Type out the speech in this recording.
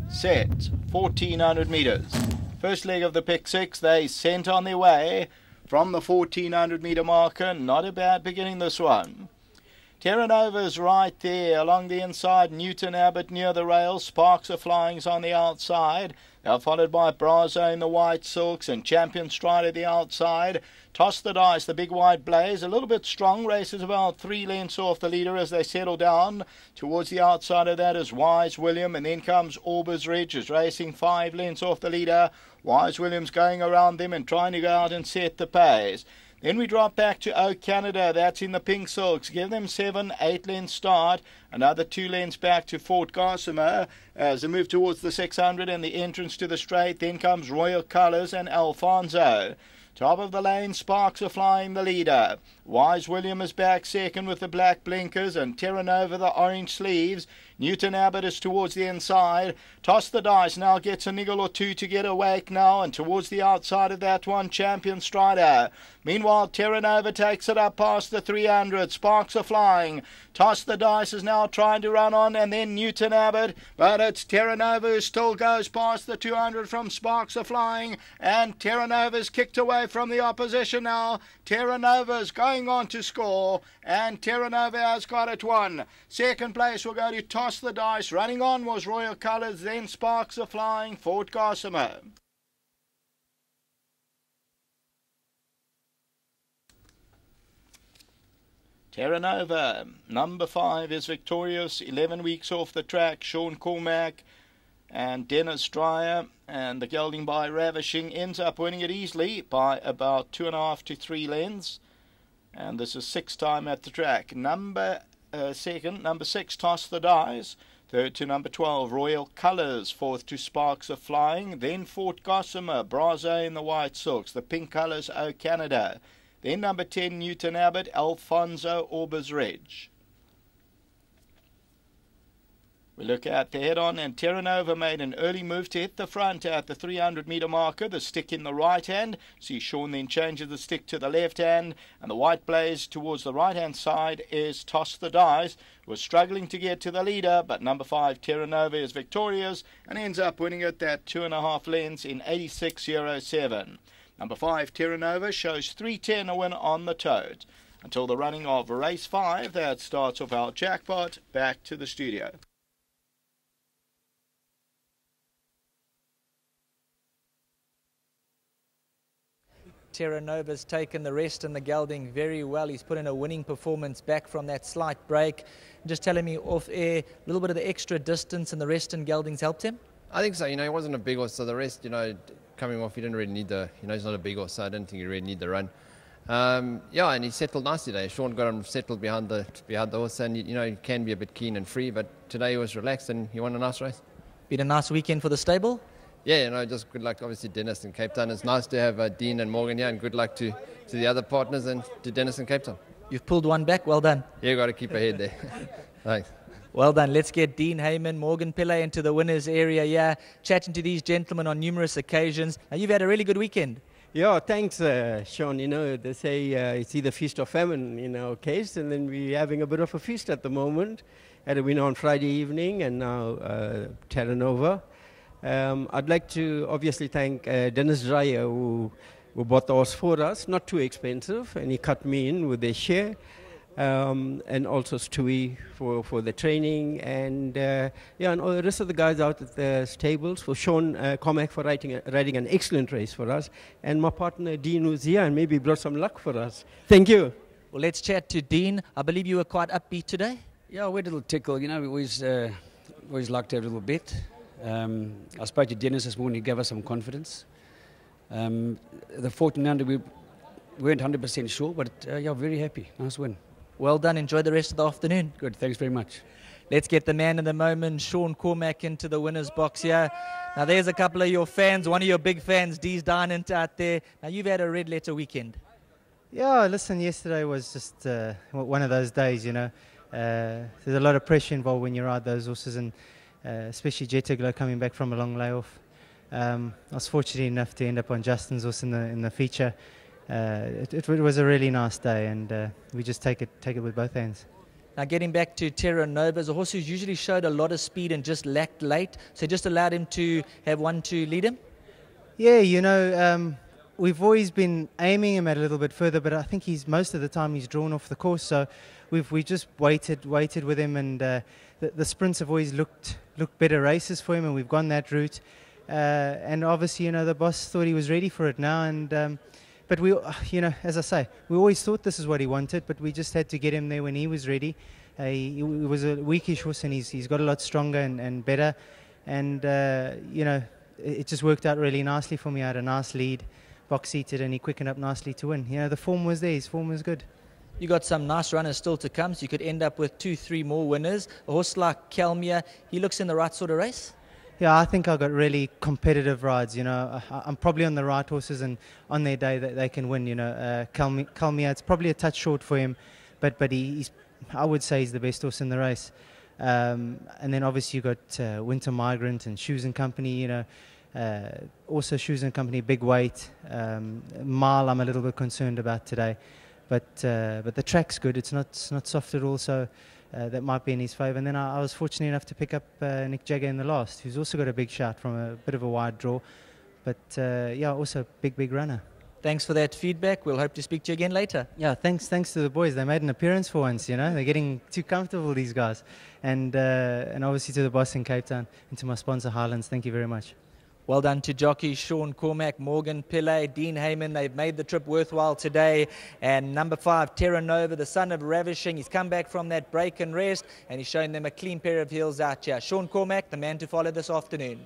set, 1400 metres. First leg of the pick six, they sent on their way from the 1400 metre marker. Not a bad beginning, this one. Terra Nova's right there along the inside. Newton Abbott near the rail. Sparks of Flying's on the outside. They're followed by Brazo in the white silks and Champion Strider the outside. Toss the Dice, the big white blaze, a little bit strong, races about 3 lengths off the leader as they settle down. Towards the outside of that is Wise William, and then comes Orbers Ridge, is racing 5 lengths off the leader. Wise William's going around them and trying to go out and set the pace. Then we drop back to O Canada, that's in the pink silks. Give them 7, 8 lengths start. Another 2 lengths back to Fort Gossamer as they move towards the 600 and the entrance to the straight. Then comes Royal Colours and Alfonso. Top of the lane, Sparks are flying the leader. Wise William is back second with the black blinkers and Terra Nova the orange sleeves. Newton Abbott is towards the inside. Toss the Dice now gets a niggle or two to get awake now, and towards the outside of that one, Champion Strider. Meanwhile, Terra Nova takes it up past the 300. Sparks are flying. Toss the Dice is now trying to run on, and then Newton Abbott, but it's Terra Nova who still goes past the 200 from Sparks are flying, and Terra Nova's kicked away from the opposition now. Terra Nova's going on to score, and Terra Nova has got it won. Second place will go to Toss the Dice. Running on was Royal Colours, then Sparks are flying, Fort Gossamer. Terra Nova, number 5, is victorious, 11 weeks off the track. Sean Cormack and Dennis Dreyer, and the gelding by Ravishing ends up winning it easily by about 2.5 to 3 lengths. And this is 6th time at the track. Number 6, Toss the Dice. 3rd to number 12, Royal Colours. 4th to Sparks of Flying. Then Fort Gossamer, Brazo in the white silks. The pink colours, O Canada. Then number 10, Newton Abbott, Alfonso, Orbers Ridge. We look at the head-on, and Terra Nova made an early move to hit the front at the 300 metre marker. The stick in the right hand. See Sean then changes the stick to the left hand, and the white blaze towards the right-hand side is Toss the Dice. Was struggling to get to the leader, but number 5, Terra Nova, is victorious and ends up winning it that 2.5 lengths in 86.07. Number 5, Terra Nova, shows 3.10 a win on the tote. Until the running of race 5, that starts off our jackpot. Back to the studio. Terra Nova's taken the rest in the gelding very well. He's put in a winning performance back from that slight break. Just telling me off air, a little bit of the extra distance and the rest in geldings helped him? I think so. He wasn't a big horse, so the rest, coming off, he didn't really need he's not a big horse, so I don't think he really need the run. And he settled nicely today. Sean got him settled behind the horse, and he can be a bit keen and free, but today he was relaxed and he won a nice race. Been a nice weekend for the stable? Yeah, just good luck, obviously, Dennis in Cape Town. It's nice to have Dean and Morgan here, and good luck to the other partners and to Dennis in Cape Town. You've pulled one back, well done. Yeah, got to keep ahead there. Thanks. Well done. Let's get Dean Heyman, Morgan Pillay into the winners area here, chatting to these gentlemen on numerous occasions. Now, you've had a really good weekend. Yeah, thanks, Sean. They say it's either feast or famine in our case, and then we're having a bit of a feast at the moment. Had a win on Friday evening, and now Terra Nova. I'd like to obviously thank Dennis Dreyer, who bought the horse for us, not too expensive, and he cut me in with their share. And also Stewie for the training, and all the rest of the guys out at the stables, for Sean Cormack for riding an excellent race for us, and my partner Dean, who's here and maybe brought some luck for us. Thank you. Well, let's chat to Dean. I believe you were quite upbeat today. Yeah, we had a little tickle. We always like to have a little bit. I spoke to Dennis this morning. He gave us some confidence. The 1400 we weren't 100% sure, but very happy. Nice win. Well done. Enjoy the rest of the afternoon. Good. Thanks very much. Let's get the man of the moment, Sean Cormack, into the winner's box here. Now, there's a couple of your fans, one of your big fans, Dee's Dynant out there. Now, you've had a red letter weekend. Yeah, listen, yesterday was just one of those days, There's a lot of pressure involved when you ride those horses, and especially Jetiglo coming back from a long layoff. I was fortunate enough to end up on Justin's horse in the feature. It was a really nice day, and we just take it with both hands. Now getting back to Terra Nova, a horse who's usually showed a lot of speed and just lacked late, so just allowed him to have one to lead him? Yeah, we've always been aiming him at a little bit further, but I think most of the time he's drawn off the course, so we've just waited with him, and the sprints have always looked better races for him, and we've gone that route. And obviously, the boss thought he was ready for it now, and but we, as I say, we always thought this is what he wanted, but we just had to get him there when he was ready. He was a weakish horse, and he's got a lot stronger and better, and it just worked out really nicely for me. I had a nice lead, box seated, and he quickened up nicely to win. The form was there. His form was good. You got some nice runners still to come, so you could end up with 2-3 more winners. A horse like Kalmia, he looks in the right sort of race. Yeah, I think I got really competitive rides. I'm probably on the right horses, and on their day that they can win. Kalmia, it's probably a touch short for him, but he's, I would say, he's the best horse in the race. And then obviously you got Winter Migrant and Shoes and Company. Also Shoes and Company, big weight. Mile, I'm a little bit concerned about today, but the track's good. It's not soft at all, so. That might be in his favour. And then I was fortunate enough to pick up Nick Jagger in the last, who's also got a big shot from a bit of a wide draw. But also big runner. Thanks for that feedback. We'll hope to speak to you again later. Yeah, thanks to the boys. They made an appearance for once, They're getting too comfortable, these guys. And obviously to the boss in Cape Town and to my sponsor Highlands, thank you very much. Well done to jockeys Sean Cormack, Morgan Pillay, Dean Heyman. They've made the trip worthwhile today. And number 5, Terra Nova, the son of Ravishing. He's come back from that break and rest, and he's shown them a clean pair of heels out here. Sean Cormack, the man to follow this afternoon.